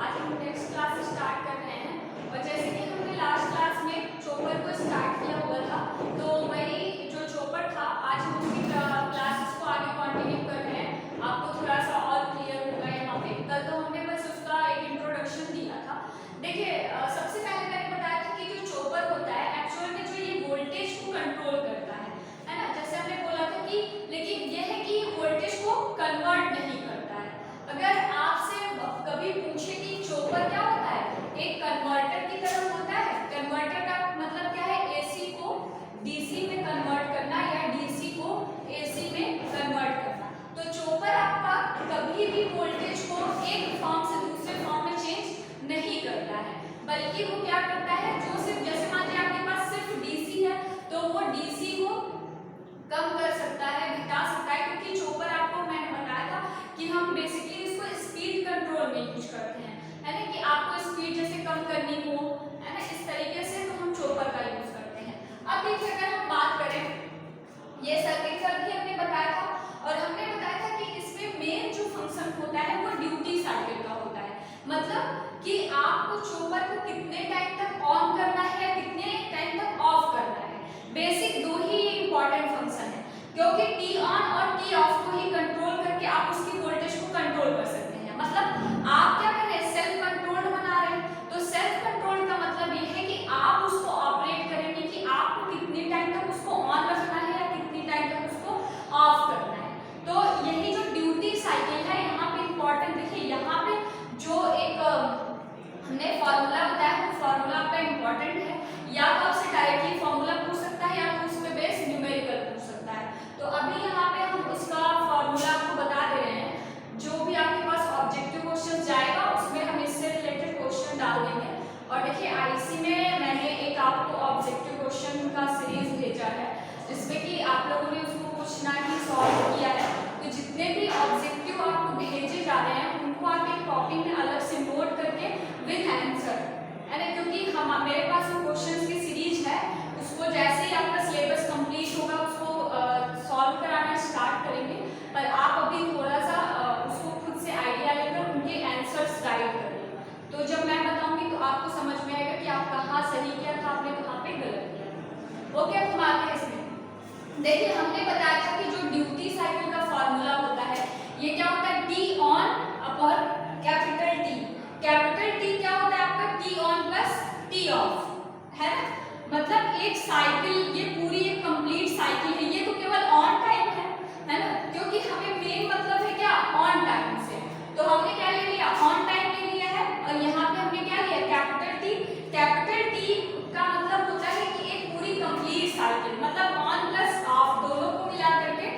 आज हम next class start कर रहे हैं और जैसे कि हमने लास्ट क्लास में चॉपर को स्टार्ट किया हुआ था, तो वही जो चॉपर था आज हम उसकी क्लासेस को आगे कंटिन्यू कर रहे हैं। आपको थोड़ा सा और क्लियर होगा यहाँ पे। कल तो हमने बस उसका एक इंट्रोडक्शन दिया था। देखिए सबसे पहले मैंने बताया था कि जो चॉपर होता है एक्चुअल में जो ये वोल्टेज को कंट्रोल करता है ना। जैसे हमने बोला था कि लेकिन यह है कि वोल्टेज को कन्वर्ट नहीं करता है। अगर आपसे कभी पूछे कि चॉपर क्या होता है, एक कन्वर्टर की तरह होता है। कन्वर्टर का मतलब क्या है, एसी को डीसी में कन्वर्ट करना या डीसी को एसी में कन्वर्ट करना। तो चॉपर आपका कभी भी वोल्टेज को एक फॉर्म से दूसरे फॉर्म में चेंज नहीं करता है, बल्कि वो क्या करता है, जो सिर्फ जैसे मान लीजिए आपके पास सिर्फ डीसी है तो वो डीसी को कम कर सकता है, घटा सकता है, क्योंकि चॉपर आपको मैंने बताया था कि हम बेसिकली इसको स्पीड कंट्रोल में यूज करते हैं, है ना, कि आपको स्पीड जैसे कम करनी हो, है ना, इस तरीके से तो हम चॉपर का यूज करते हैं। अब देखिए अगर हम बात करें, ये सर्किट का भी हमने बताया था और हमने बताया था कि इसमें मेन जो फंक्शन होता है वो ड्यूटी साइकिल का होता है। मतलब कि आपको चॉपर को कितने टाइम तक ऑन करना है या कितने टाइम तक ऑफ करना है। बेसिक दो ही इंपॉर्टेंट फंक्शन है, क्योंकि टी ऑन और टी ऑफ को ही कंट्रोल करके आप उसकी वोल्टेज को कंट्रोल कर सकते हैं। मतलब आप क्या कर रहे हैं, सेल्फ कंट्रोल्ड बना रहे हैं। तो सेल्फ कंट्रोल का मतलब ये है कि आप उसको ऑपरेट करेंगे कि आपको कितने टाइम तक उसको ऑन रखना है या कितनी टाइम तक उसको ऑफ करना है। तो यही जो ड्यूटी साइकिल है यहाँ पे इंपॉर्टेंट, देखिए यहाँ पे जो एक हमने फॉर्मूला बताया वो फॉर्मूला आपका इंपॉर्टेंट है। या तो आपसे डायरेक्टली फॉर्मूला पूछ सकता है या तो उस पे बेस न्यूमेरिकल पूछ सकता है। तो अभी यहाँ पे हम उसका फॉर्मूला आपको बता दे रहे हैं। जो भी आपके पास ऑब्जेक्टिव क्वेश्चन जाएगा उसमें हम इससे रिलेटेड क्वेश्चन डाल देंगे। और देखिए आईसी में मैंने एक आपको ऑब्जेक्टिव क्वेश्चन का सीरीज भेजा है जिसमें कि आप लोगों ने उसको कुछ ना ही सॉल्व किया है। तो जितने भी ऑब्जेक्टिव आपको भेजे जा रहे हैं उनको आप एक कॉपी में अलग से नोट करके विद आंसर, है ना, क्योंकि हम मेरे पास जो क्वेश्चंस की सीरीज है उसको जैसे ही आपका सिलेबस कंप्लीट होगा उसको सॉल्व कराना स्टार्ट करेंगे। पर आप अभी थोड़ा सा उसको खुद से आइडिया लेकर उनके आंसर्स राइट करिए। तो जब मैं बताऊंगी तो आपको समझ में आएगा कि आप कहाँ सही किया था, आपने कहाँ पे गलत किया। ओके, अब हम आते हैं इसमें। देखिए हमने बताया था कि जो ड्यूटी साइकिल का फॉर्मूला होता है ये क्या होता है, T on upon capital T. Capital T क्या होता है आपका, T on plus T of, है ना। मतलब एक साइकिल, ये पूरी एक कंप्लीट साइकिल है। ये तो केवल ऑन टाइम है ना, क्योंकि हमें मेन मतलब है क्या, ऑन टाइम से। तो हमने क्या ले लिया, ऑन टाइम ले लिया है। और यहाँ पे हमने क्या लिया, कैपिटल टी। कैपिटल टी का मतलब होता है कि एक पूरी कंप्लीट साइकिल, मतलब ऑन प्लस ऑफ दोनों को मिला करके।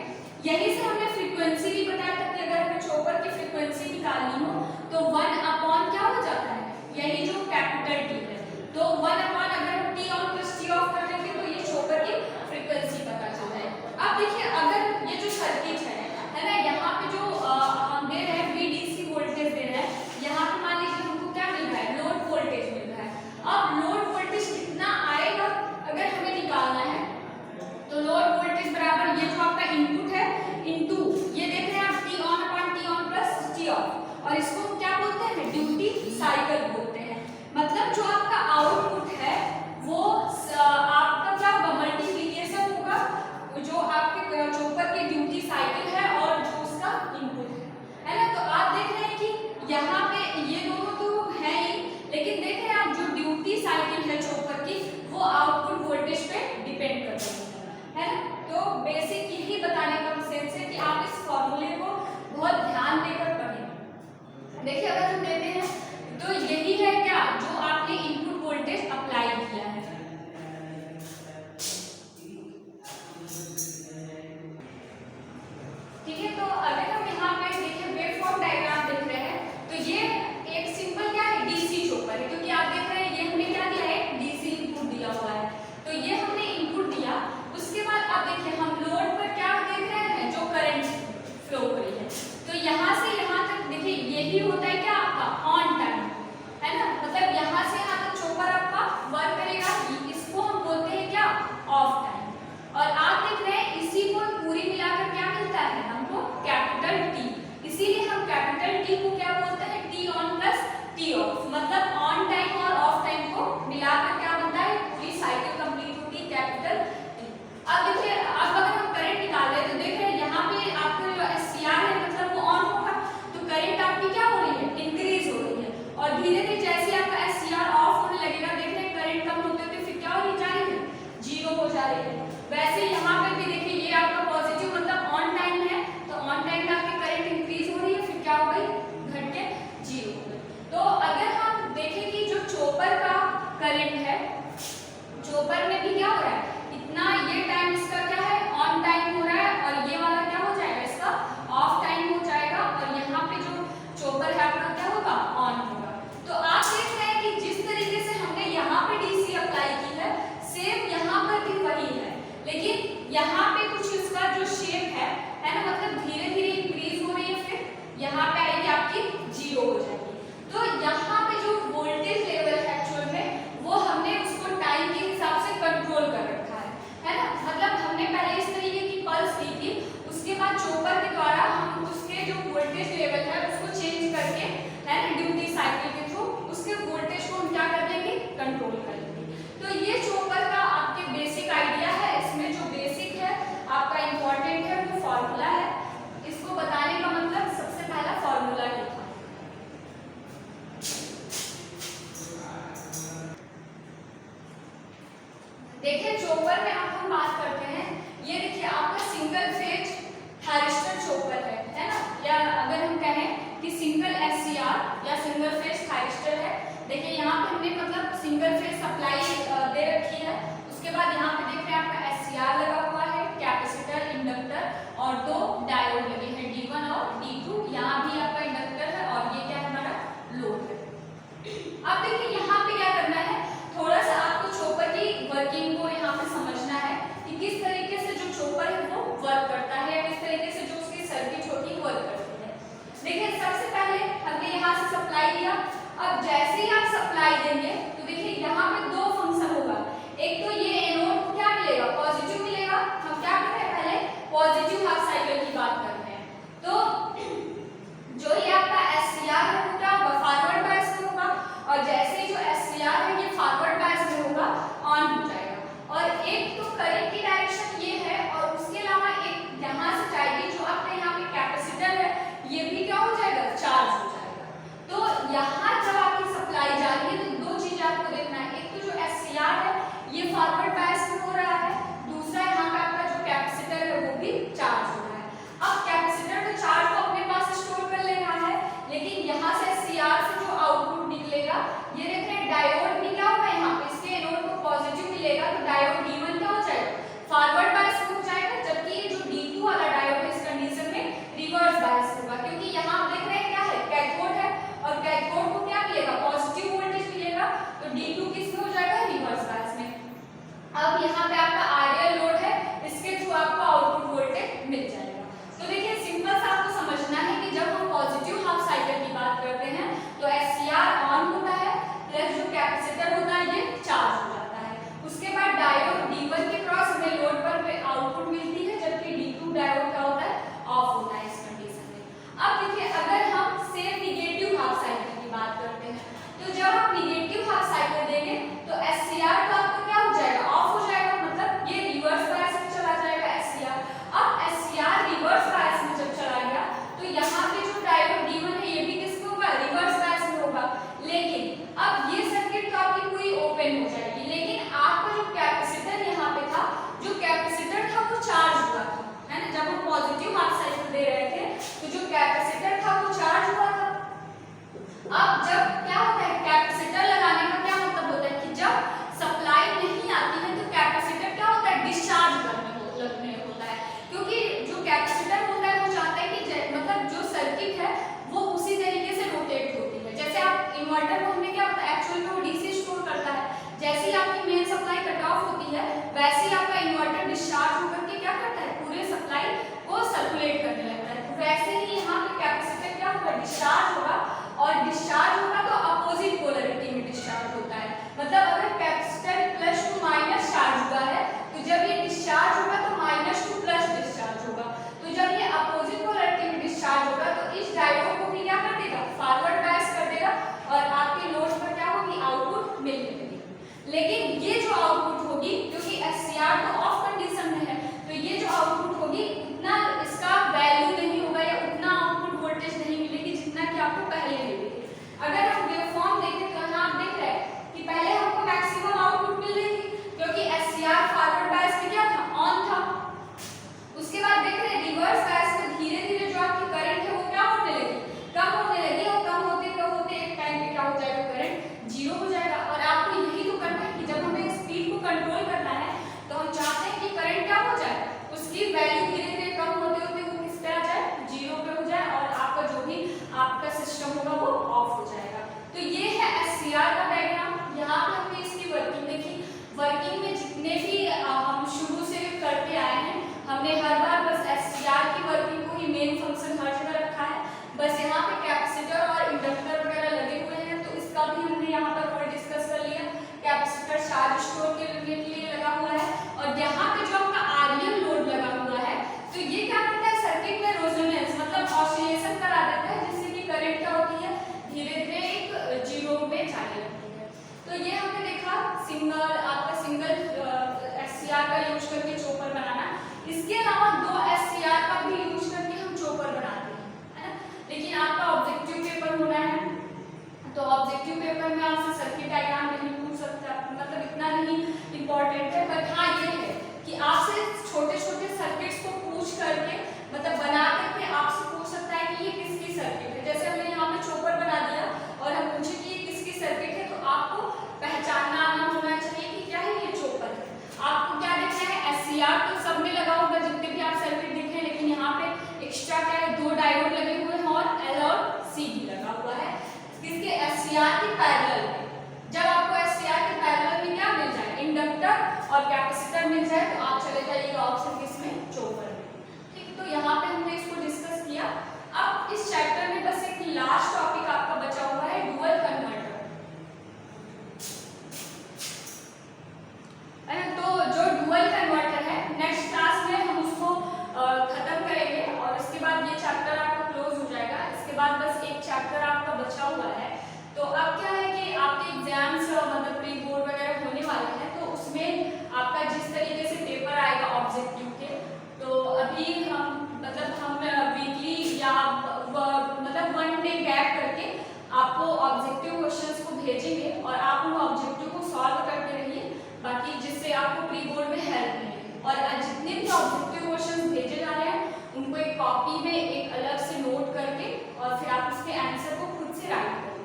यही से हमने फ्रीक्वेंसी भी बताया था कि अगर हमें चॉपर की फ्रीक्वेंसी निकालनी हो तो 1 अपॉन क्या हो जाता है, यही जो कैपिटल टी है। तो 1 अपॉन अगर हम T on plus T of कर देंगे तो ये चॉपर की फ्रीक्वेंसी पता चल जाए। अब देखिए अगर ये जो सर्किट है ना, यहाँ पे जो हम दे रहे हैं VDC वोल्टेज दे रहे हैं, यहाँ पे मान लीजिए हमको क्या मिल रहा है, लोड वोल्टेज मिल रहा है। अब लोड वोल्टेज कितना आएगा अगर हमें निकालना है, तो लोड वोल्टेज बराबर ये जो आपका इनपुट है इनटू ये देख रहे हैं आप T on upon T on plus T of, और इसको हम क्या बोलते हैं, ड्यूटी साइकिल बोलते हैं। मतलब जो आपका आउटपुट है वो आपका क्या होगा, मल्टीप्लिकेशन होगा जो आपके चॉपर की ड्यूटी साइकिल है और जो उसका इनपुट है ना। तो आप देख रहे हैं कि यहाँ पे ये दोनों तो है ही, लेकिन देख रहे हैं आप जो ड्यूटी साइकिल है चॉपर की वो आउटपुट वोल्टेज पे डिपेंड करती है ना। तो बेसिक यही बताने का सेंस है कि आप इस फॉर्मूले को बहुत ध्यान देकर पढ़ें। देखिए अगर हम लेते हैं तो यही है क्या, जो आपके इनपुट वोल्टेज मतलब ऑन टाइम और ऑफ टाइम को मिलाकर क्या बनता है, पूरी साइकिल कंप्लीट होती है, कैपिटल। अब देखिए, अब अगर हम करंट निकाल रहे हैं तो देख रहे हैं यहाँ पे आपका जो SCR है मतलब वो ऑन होगा, तो करंट आपकी क्या हो रही है, इंक्रीज हो रही है। और धीरे धीरे जैसे आपका SCR ऑफ होने लगेगा, देख रहे हैं करंट कम होते होते फिर क्या हो जा रही है, जीरो हो जा रही है। वैसे यहाँ पे भी देखिए ये आपका पॉजिटिव मतलब ऑन टाइम है, तो ऑन टाइम में आपकी करंट इंक्रीज हो रही है, फिर क्या हो गई, घट के जीरो हो गई। तो अगर हम देखें कि जो चॉपर का करंट है, चॉपर में भी क्या हो रहा है, इतना ये टाइम इसका क्या है, ऑन टाइम हो रहा है, और ये वाला क्या हो जाएगा, इसका ऑफ टाइम हो जाएगा, और यहाँ पे जो चॉपर है आपका क्या होगा, ऑन होगा। तो आप देख रहे हैं कि जिस तरीके से हमने यहाँ पे DC अप्लाई की है, सेम यहाँ पर भी वही है, लेकिन यहाँ पे कुछ इसका जो शेप है ना, मतलब धीरे धीरे इंक्रीज हो रही है, फिर यहाँ पे आएगी आपकी जीरो हो जाएगी। तो यहाँ पे जो वोल्टेज लेवल है एक्चुअल में वो हमने उसको टाइम के हिसाब से कंट्रोल कर रखा है ना, मतलब हमने पहले इस तरीके की पल्स दी थी, उसके बाद चॉपर के द्वारा हम उसके जो वोल्टेज लेवल है उसको चेंज करके है ना, ड्यूटी साइकिल के थ्रू उसके वोल्टेज को हम क्या कर देंगे, कंट्रोल कर लेंगे। तो ये चॉपर का आपके बेसिक आइडिया है। इसमें जो बेसिक है आपका इम्पोर्टेंट है वो फॉर्मूला है, इसको बताने का मतलब सबसे पहला फॉर्मूला ये था। देखिए चॉपर में अब हम बात करते हैं, ये देखिए आपका सिंगल फेज थायरिस्टर चॉपर है ना, या अगर हम कहें कि सिंगल SCR या सिंगल फेज थायरिस्टर है। देखिए यहाँ पे हमने मतलब सिंगल फेज सप्लाई दे रखी है, उसके बाद यहाँ पे देख रहे हैं आपका SCR लगा हुआ है, कैपेसिटर, इंडक्टर और दो डायोड लगे हैं D1 और D2, यहाँ भी आपका इंडक्टर है और ये क्या है, हमारा लोड है। अब देखिए यहाँ पे क्या करना है, थोड़ा सा आपको चॉपर की वर्किंग को यहाँ पे समझना है कि किस तरीके से जो चॉपर है वो वर्क करता है, किस तरीके से जो उसकी सर्किट होती है वर्क करती है। देखिए सबसे पहले हमने यहाँ से सप्लाई दिया, अब जैसे ही आप सप्लाई देंगे तो देखिए यहाँ पे दो फंक्शन होगा, एक तो ये एनोड को क्या मिलेगा, पॉजिटिव मिलेगा। हम क्या कर रहे हैं, पहले पॉजिटिव हाफ साइकिल की बात कर रहे हैं, तो जो ये आपका SCR है वो क्या होगा, फॉरवर्ड बायस में होगा, और जैसे ही जो SCR है ये फॉरवर्ड बायस में होगा, ऑन हो जाएगा। और एक तो करंट की डायरेक्शन ये है, और उसके अलावा एक यहाँ से जाएगी जो आपका यहाँ पे कैपेसिटर है, ये भी क्या हो जाएगा, चार्ज हो जाएगा। तो यहाँ जब आपकी सप्लाई जा रही है तो दो चीजें आपको देखना है, एक तो जो हमने हर बार बस SCR की वर्किंग को ही मेन फंक्शन हर जगह रखा है। बस यहाँ पे कैपेसिटर और इंडक्टर वगैरह लगे हुए हैं, तो इसका भी हमने यहाँ पर थोड़ा डिस्कस कर लिया। कैपेसिटर चार्ज स्टोर करने के लिए लगा हुआ है, और यहाँ पे जो आपका REL लोड लगा हुआ है, तो ये क्या करता है, सर्किट में रेजोनेंस मतलब ऑसिलेशन करा देता है, जिससे कि करंट क्या होती है, धीरे धीरे एक जीरो में जाने लगती है। तो ये हमने देखा सिंगल SCR का यूज करके चॉपर बनाना। इसके अलावा 2 SCR का भी यूज करके हम चॉपर बनाते हैं, है ना। लेकिन आपका ऑब्जेक्टिव पेपर होना है, तो ऑब्जेक्टिव पेपर में आपसे सर्किट डायग्राम नहीं पूछ सकता, मतलब इतना नहीं इम्पोर्टेंट है। बट हाँ ये है कि आपसे छोटे छोटे सर्किट्स को पूछ करके मतलब बना करके आपसे पूछ सकता है कि ये किसकी सर्किट है। जैसे हमने यहाँ पे चॉपर बना दिया और हम पूछे कि ये किसकी सर्किट है, तो आपको पहचानना आना होना चाहिए कि क्या है, ये चॉपर है। आपको क्या देखना है, SCR तो सब में लगा होगा जितने भी आप सर्किट देखे, लेकिन यहाँ पे एक्स्ट्रा क्या है, 2 डायोड लगे हुए हैं और L और C भी लगा हुआ है किसके, SCR के पैरेलल में। जब आपको SCR के पैरेलल में क्या मिल जाए, इंडक्टर और कैपेसिटर मिल जाए, तो आप चले जाइएगा ऑप्शन किसमें, चॉपर में। ठीक, तो यहाँ पे हमने इसको डिस्कस किया। अब इस चैप्टर में बस एक लास्ट टॉपिक आपका बचा हुआ है, डुअल कन्वर्टर। तो जो डुअल कन्वर्टर है, नेक्स्ट क्लास में हम उसको खत्म करेंगे और इसके बाद ये चैप्टर आपका क्लोज हो जाएगा। इसके बाद बस एक चैप्टर आपका बचा हुआ है। तो अब क्या है कि आपके एग्जाम्स मतलब प्री बोर्ड वगैरह होने वाले हैं, तो उसमें आपका जिस तरीके से पेपर आएगा ऑब्जेक्टिव के, तो अभी हम वीकली या मतलब 1 डे गैप करके आपको ऑब्जेक्टिव क्वेश्चंस को भेजेंगे और आप उन ऑब्जेक्टिव को सॉल्व करते रहिए, बाकी जिससे आपको प्री बोर्ड में हेल्प मिलेगी। और जितने भी ऑब्जेक्टिव क्वेश्चंस भेजे जा रहे हैं, उनको एक कॉपी में एक अलग से नोट करके और फिर आप उसके आंसर को खुद से राइट करें,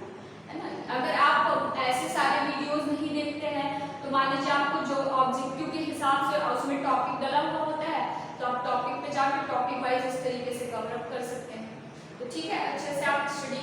है ना। अगर आप ऐसे सारे वीडियोस नहीं देखते हैं, तो मान लीजिए आपको जो ऑब्जेक्टिव के हिसाब से उसमें टॉपिक डला हुआ होता है, तो आप टॉपिक पे जाकर टॉपिक वाइज इस तरीके से कवर अप कर सकते हैं। तो ठीक है, अच्छे से आप स्टडी